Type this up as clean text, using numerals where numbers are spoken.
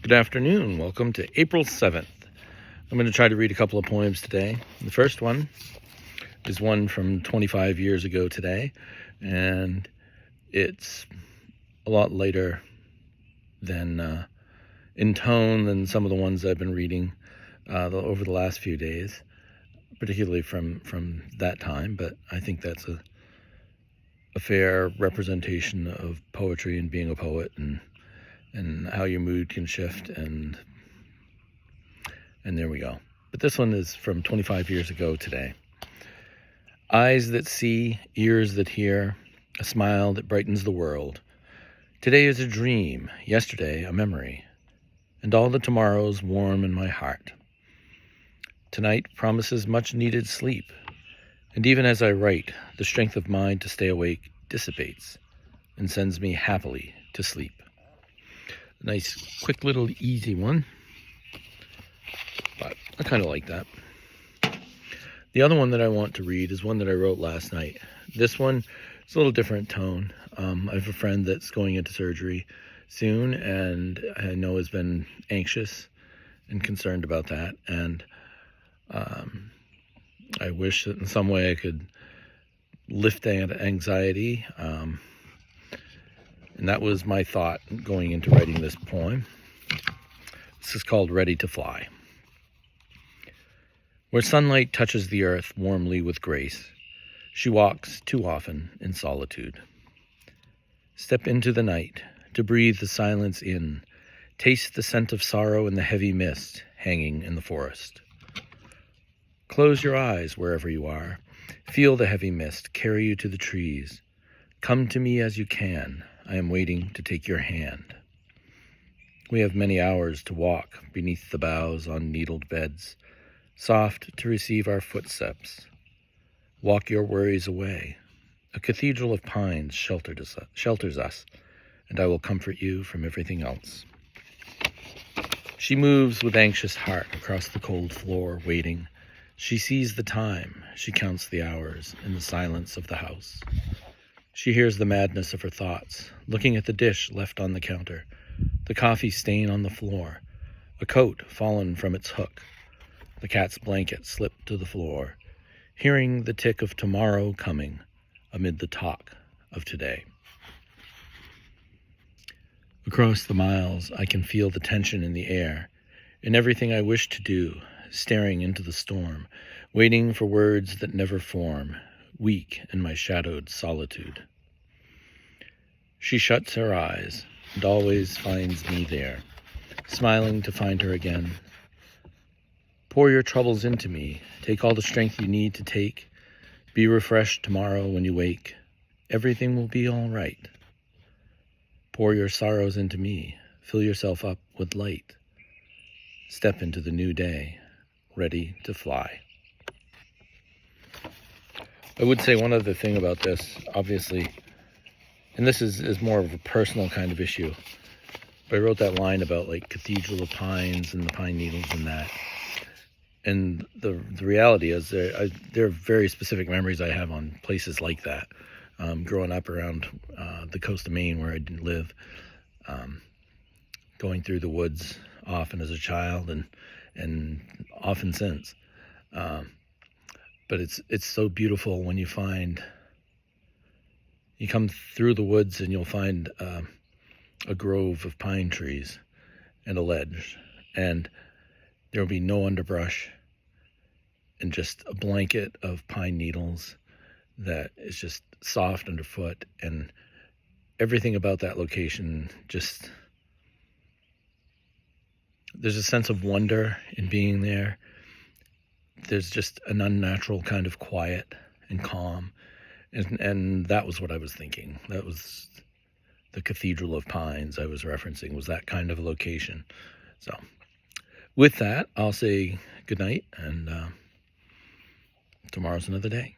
Good afternoon. Welcome to April 7th. I'm going to try to read a couple of poems today. The first one is one from 25 years ago today, and it's a lot lighter than in tone than some of the ones I've been reading over the last few days, particularly from that time, but I think that's a fair representation of poetry and being a poet and how your mood can shift, and there we go. But this one is from 25 years ago today. Eyes that see, ears that hear, a smile that brightens the world. Today is a dream, yesterday a memory, and all the tomorrows warm in my heart. Tonight promises much needed sleep, and even as I write, the strength of mind to stay awake dissipates and sends me happily to sleep. Nice, quick little easy one, but I kind of like that. The other one that I want to read is one that I wrote last night. This one is a little different tone. I have a friend that's going into surgery soon, and I know has been anxious and concerned about that, and I wish that in some way I could lift that anxiety. And that was my thought going into writing this poem. This is called Ready to Fly. Where sunlight touches the earth warmly with grace, she walks too often in solitude. Step into the night to breathe the silence in, taste the scent of sorrow in the heavy mist hanging in the forest. Close your eyes wherever you are. Feel the heavy mist carry you to the trees. Come to me as you can. I am waiting to take your hand. We have many hours to walk beneath the boughs on needled beds, soft to receive our footsteps. Walk your worries away. A cathedral of pines shelters us, and I will comfort you from everything else. She moves with anxious heart across the cold floor, waiting. She sees the time. She counts the hours in the silence of the house. She hears the madness of her thoughts, looking at the dish left on the counter, the coffee stain on the floor, a coat fallen from its hook, the cat's blanket slipped to the floor, hearing the tick of tomorrow coming amid the talk of today. Across the miles, I can feel the tension in the air, in everything I wish to do, staring into the storm, waiting for words that never form, weak in my shadowed solitude. She shuts her eyes and always finds me there, smiling to find her again. Pour your troubles into me. Take all the strength you need to take. Be refreshed tomorrow when you wake. Everything will be all right. Pour your sorrows into me. Fill yourself up with light. Step into the new day, ready to fly. I would say one other thing about this, obviously, and this is more of a personal kind of issue, but I wrote that line about like cathedral of pines and the pine needles and that. And the reality is there are very specific memories I have on places like that. Growing up around the coast of Maine where I didn't live, going through the woods often as a child and often since. But it's so beautiful when you come through the woods and you'll find a grove of pine trees and a ledge, and there will be no underbrush and just a blanket of pine needles that is just soft underfoot, and everything about that location just, there's a sense of wonder in being there. There's just an unnatural kind of quiet and calm. And that was what I was thinking. That was the Cathedral of Pines I was referencing, was that kind of a location. So with that, I'll say good night, and tomorrow's another day.